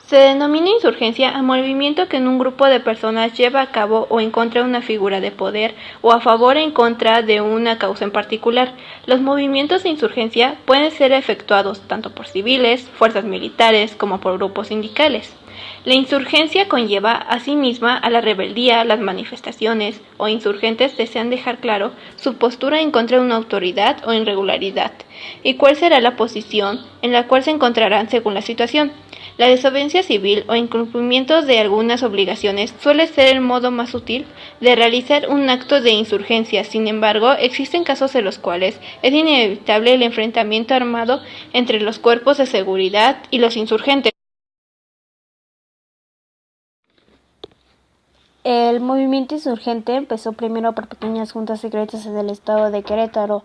Se denomina insurgencia al movimiento que un grupo de personas lleva a cabo o en contra de una figura de poder o a favor o en contra de una causa en particular. Los movimientos de insurgencia pueden ser efectuados tanto por civiles, fuerzas militares, como por grupos sindicales. La insurgencia conlleva asimismo a la rebeldía. Las manifestaciones o insurgentes desean dejar claro su postura en contra de una autoridad o irregularidad, y cuál será la posición en la cual se encontrarán según la situación. La desobediencia civil o incumplimiento de algunas obligaciones suele ser el modo más útil de realizar un acto de insurgencia. Sin embargo, existen casos en los cuales es inevitable el enfrentamiento armado entre los cuerpos de seguridad y los insurgentes. El movimiento insurgente empezó primero por pequeñas juntas secretas en el estado de Querétaro.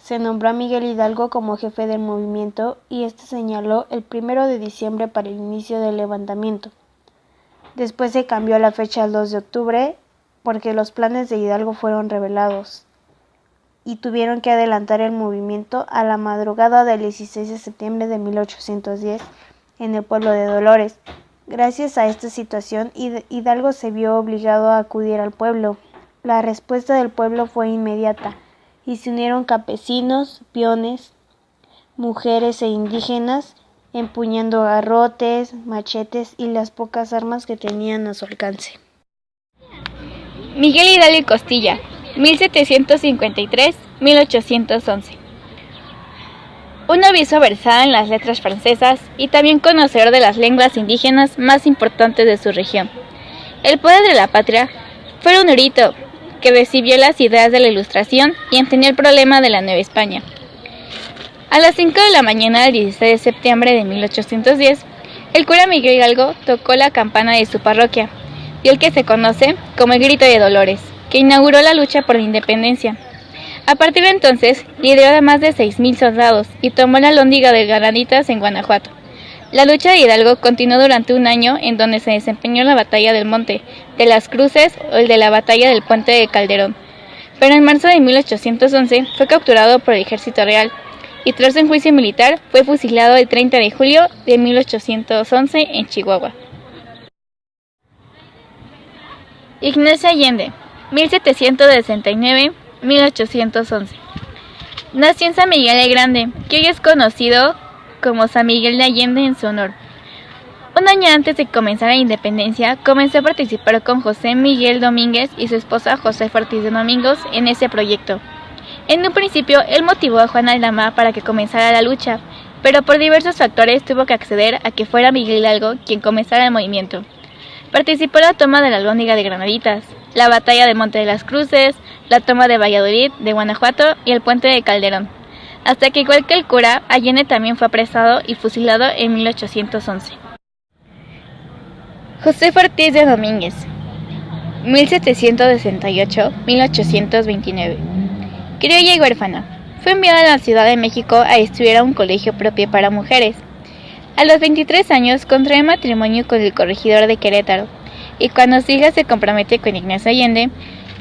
Se nombró a Miguel Hidalgo como jefe del movimiento y este señaló el 1 de diciembre para el inicio del levantamiento. Después se cambió la fecha al 2 de octubre porque los planes de Hidalgo fueron revelados y tuvieron que adelantar el movimiento a la madrugada del 16 de septiembre de 1810 en el pueblo de Dolores. Gracias a esta situación, Hidalgo se vio obligado a acudir al pueblo. La respuesta del pueblo fue inmediata y se unieron campesinos, peones, mujeres e indígenas, empuñando garrotes, machetes y las pocas armas que tenían a su alcance. Miguel Hidalgo y Costilla, 1753-1811. Un obispo versado en las letras francesas y también conocedor de las lenguas indígenas más importantes de su región. El padre de la patria fue un erudito que recibió las ideas de la Ilustración y entendió el problema de la Nueva España. A las 5 de la mañana del 16 de septiembre de 1810, el cura Miguel Hidalgo tocó la campana de su parroquia, y el que se conoce como el Grito de Dolores, que inauguró la lucha por la independencia. A partir de entonces, lideró a más de 6,000 soldados y tomó la Lóndiga de Granaditas en Guanajuato. La lucha de Hidalgo continuó durante un año, en donde se desempeñó la batalla del Monte de las Cruces o el de la batalla del Puente de Calderón. Pero en marzo de 1811 fue capturado por el ejército real y tras un juicio militar fue fusilado el 30 de julio de 1811 en Chihuahua. Ignacio Allende, 1769-1811. Nació en San Miguel el Grande, que hoy es conocido como San Miguel de Allende en su honor. Un año antes de comenzar la independencia, comenzó a participar con José Miguel Domínguez y su esposa Josefa Ortiz de Domingos en ese proyecto. En un principio, él motivó a Juan Aldama para que comenzara la lucha, pero por diversos factores tuvo que acceder a que fuera Miguel Hidalgo quien comenzara el movimiento. Participó en la toma de la Lóndiga de Granaditas, la batalla de Monte de las Cruces, la toma de Valladolid, de Guanajuato y el Puente de Calderón, hasta que igual que el cura, Allende también fue apresado y fusilado en 1811. Josefa Ortiz de Domínguez, 1768-1829. Criolla y huérfana, fue enviada a la Ciudad de México a estudiar a un colegio propio para mujeres. A los 23 años contrae matrimonio con el corregidor de Querétaro, y cuando su hija se compromete con Ignacio Allende,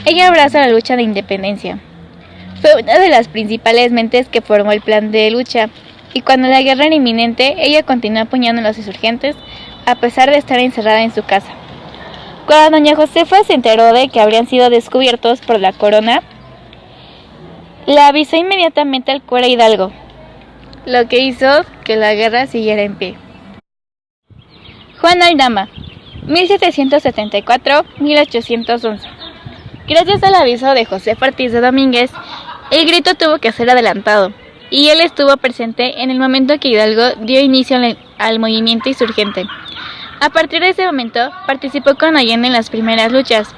ella abraza la lucha de independencia. Fue una de las principales mentes que formó el plan de lucha, y cuando la guerra era inminente, ella continuó apoyando a los insurgentes a pesar de estar encerrada en su casa. Cuando doña Josefa se enteró de que habrían sido descubiertos por la corona, la avisó inmediatamente al cura Hidalgo, lo que hizo que la guerra siguiera en pie. Juan Aldama, 1774-1811. Gracias al aviso de Josefa Ortiz de Domínguez, el grito tuvo que ser adelantado, y él estuvo presente en el momento que Hidalgo dio inicio al movimiento insurgente. A partir de ese momento, participó con Allende en las primeras luchas.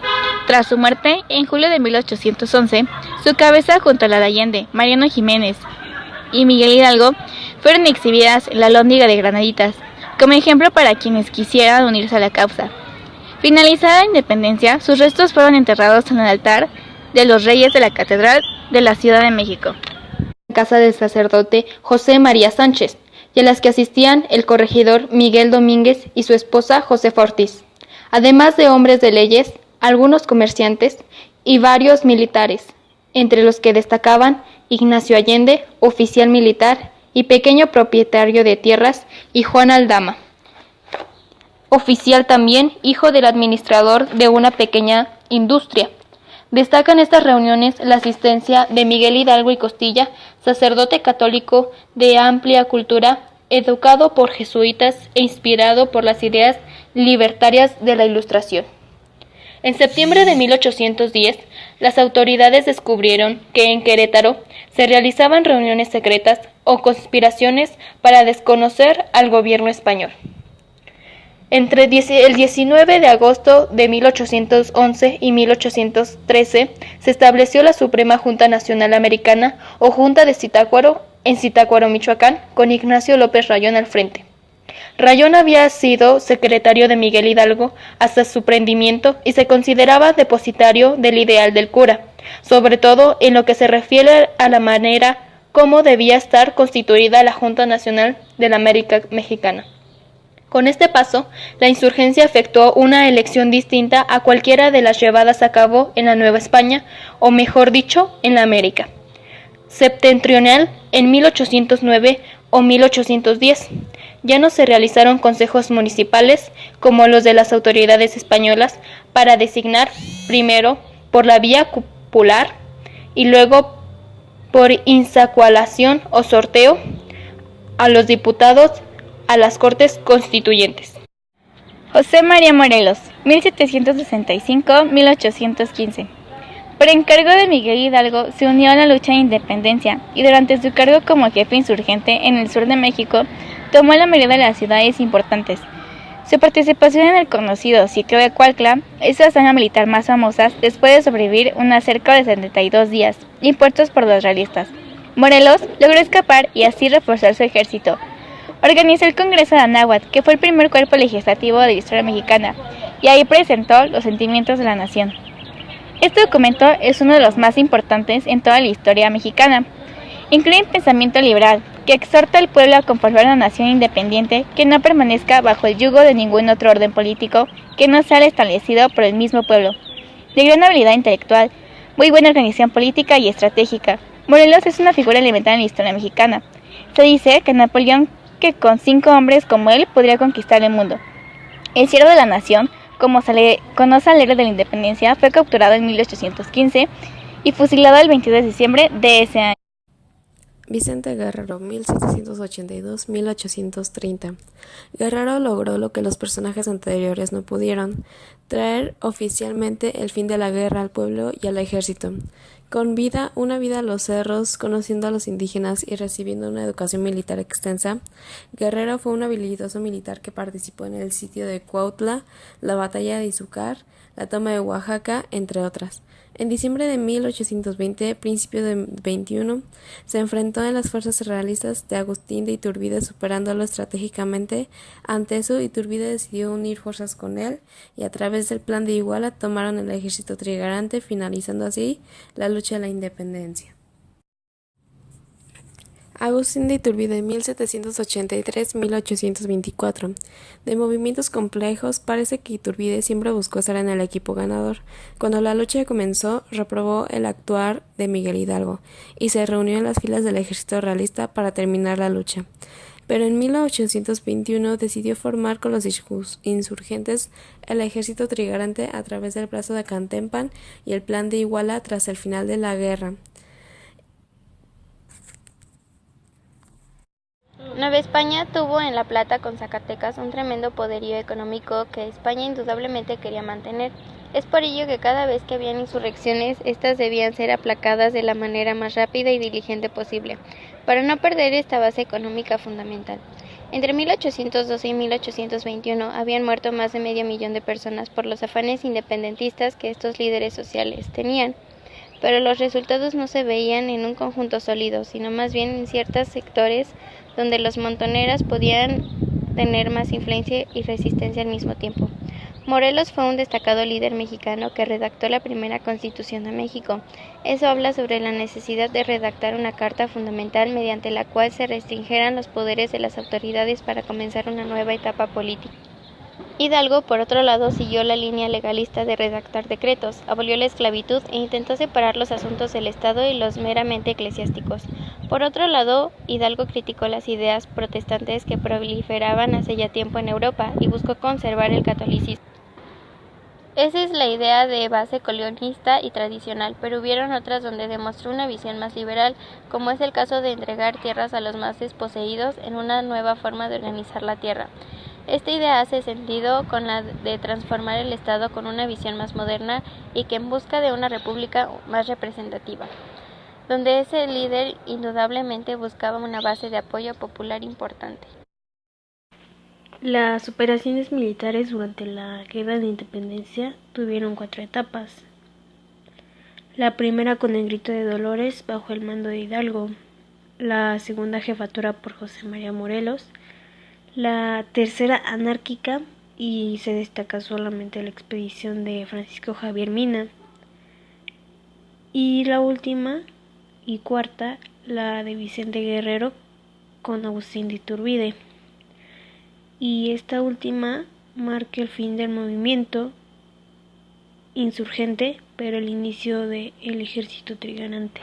Tras su muerte, en julio de 1811, su cabeza junto a la de Allende, Mariano Jiménez y Miguel Hidalgo, fueron exhibidas en la Lóndiga de Granaditas, como ejemplo para quienes quisieran unirse a la causa. Finalizada la independencia, sus restos fueron enterrados en el altar de los Reyes de la Catedral de la Ciudad de México, casa del sacerdote José María Sánchez, y a las que asistían el corregidor Miguel Domínguez y su esposa Josefa Ortiz, además de hombres de leyes, algunos comerciantes y varios militares, entre los que destacaban Ignacio Allende, oficial militar y pequeño propietario de tierras, y Juan Aldama. oficial también, hijo del administrador de una pequeña industria. Destaca en estas reuniones la asistencia de Miguel Hidalgo y Costilla, sacerdote católico de amplia cultura, educado por jesuitas e inspirado por las ideas libertarias de la Ilustración. En septiembre de 1810, las autoridades descubrieron que en Querétaro se realizaban reuniones secretas o conspiraciones para desconocer al gobierno español. Entre el 19 de agosto de 1811 y 1813 se estableció la Suprema Junta Nacional Americana o Junta de Zitácuaro en Zitácuaro, Michoacán, con Ignacio López Rayón al frente. Rayón había sido secretario de Miguel Hidalgo hasta su prendimiento y se consideraba depositario del ideal del cura, sobre todo en lo que se refiere a la manera cómo debía estar constituida la Junta Nacional de la América Mexicana. Con este paso, la insurgencia efectuó una elección distinta a cualquiera de las llevadas a cabo en la Nueva España, o mejor dicho, en la América septentrional en 1809 o 1810. Ya no se realizaron consejos municipales como los de las autoridades españolas para designar primero por la vía cupular y luego por insacualación o sorteo a los diputados a las Cortes Constituyentes. José María Morelos, 1765-1815. Por encargo de Miguel Hidalgo se unió a la lucha de independencia y durante su cargo como jefe insurgente en el sur de México tomó la mayoría de las ciudades importantes. Su participación en el conocido sitio de Cuautla es la hazaña militar más famosa después de sobrevivir unas cerca de 72 días impuestos por los realistas. Morelos logró escapar y así reforzar su ejército. Organizó el Congreso de Anáhuac, que fue el primer cuerpo legislativo de la historia mexicana, y ahí presentó los sentimientos de la nación. Este documento es uno de los más importantes en toda la historia mexicana. Incluye un pensamiento liberal, que exhorta al pueblo a conformar una nación independiente que no permanezca bajo el yugo de ningún otro orden político que no sea el establecido por el mismo pueblo. De gran habilidad intelectual, muy buena organización política y estratégica, Morelos es una figura elemental en la historia mexicana. Se dice que Napoleón, que con 5 hombres como él, podría conquistar el mundo. El siervo de la nación, como se le conoce al héroe de la independencia, fue capturado en 1815 y fusilado el 22 de diciembre de ese año. Vicente Guerrero, 1782-1830. Guerrero logró lo que los personajes anteriores no pudieron, traer oficialmente el fin de la guerra al pueblo y al ejército. Con una vida a los cerros, conociendo a los indígenas y recibiendo una educación militar extensa, Guerrero fue un habilidoso militar que participó en el sitio de Cuautla, la batalla de Izúcar, la toma de Oaxaca, entre otras. En diciembre de 1820, principio de 21, se enfrentó en las fuerzas realistas de Agustín de Iturbide, superándolo estratégicamente. Ante eso, Iturbide decidió unir fuerzas con él y a través del plan de Iguala tomaron el ejército trigarante, finalizando así la lucha de la independencia. Agustín de Iturbide, 1783-1824. De movimientos complejos, parece que Iturbide siempre buscó estar en el equipo ganador. Cuando la lucha comenzó, reprobó el actuar de Miguel Hidalgo y se reunió en las filas del ejército realista para terminar la lucha. Pero en 1821 decidió formar con los insurgentes el ejército trigarante a través del brazo de Cantempan y el plan de Iguala tras el final de la guerra. Nueva España tuvo en La Plata con Zacatecas un tremendo poderío económico que España indudablemente quería mantener. Es por ello que cada vez que habían insurrecciones, estas debían ser aplacadas de la manera más rápida y diligente posible, para no perder esta base económica fundamental. Entre 1812 y 1821 habían muerto más de 500,000 de personas por los afanes independentistas que estos líderes sociales tenían, pero los resultados no se veían en un conjunto sólido, sino más bien en ciertos sectores donde los montoneros podían tener más influencia y resistencia al mismo tiempo. Morelos fue un destacado líder mexicano que redactó la primera Constitución de México. Eso habla sobre la necesidad de redactar una carta fundamental mediante la cual se restringieran los poderes de las autoridades para comenzar una nueva etapa política. Hidalgo, por otro lado, siguió la línea legalista de redactar decretos, abolió la esclavitud e intentó separar los asuntos del Estado y los meramente eclesiásticos. Por otro lado, Hidalgo criticó las ideas protestantes que proliferaban hace ya tiempo en Europa y buscó conservar el catolicismo. Esa es la idea de base colonialista y tradicional, pero hubieron otras donde demostró una visión más liberal, como es el caso de entregar tierras a los más desposeídos en una nueva forma de organizar la tierra. Esta idea hace sentido con la de transformar el Estado con una visión más moderna y que en busca de una república más representativa, donde ese líder indudablemente buscaba una base de apoyo popular importante. Las operaciones militares durante la Guerra de Independencia tuvieron 4 etapas. La primera con el Grito de Dolores bajo el mando de Hidalgo, la segunda jefatura por José María Morelos, la tercera anárquica y se destaca solamente la expedición de Francisco Javier Mina, y la última y cuarta, la de Vicente Guerrero con Agustín de Iturbide. Y esta última marca el fin del movimiento insurgente, pero el inicio del ejército trigarante.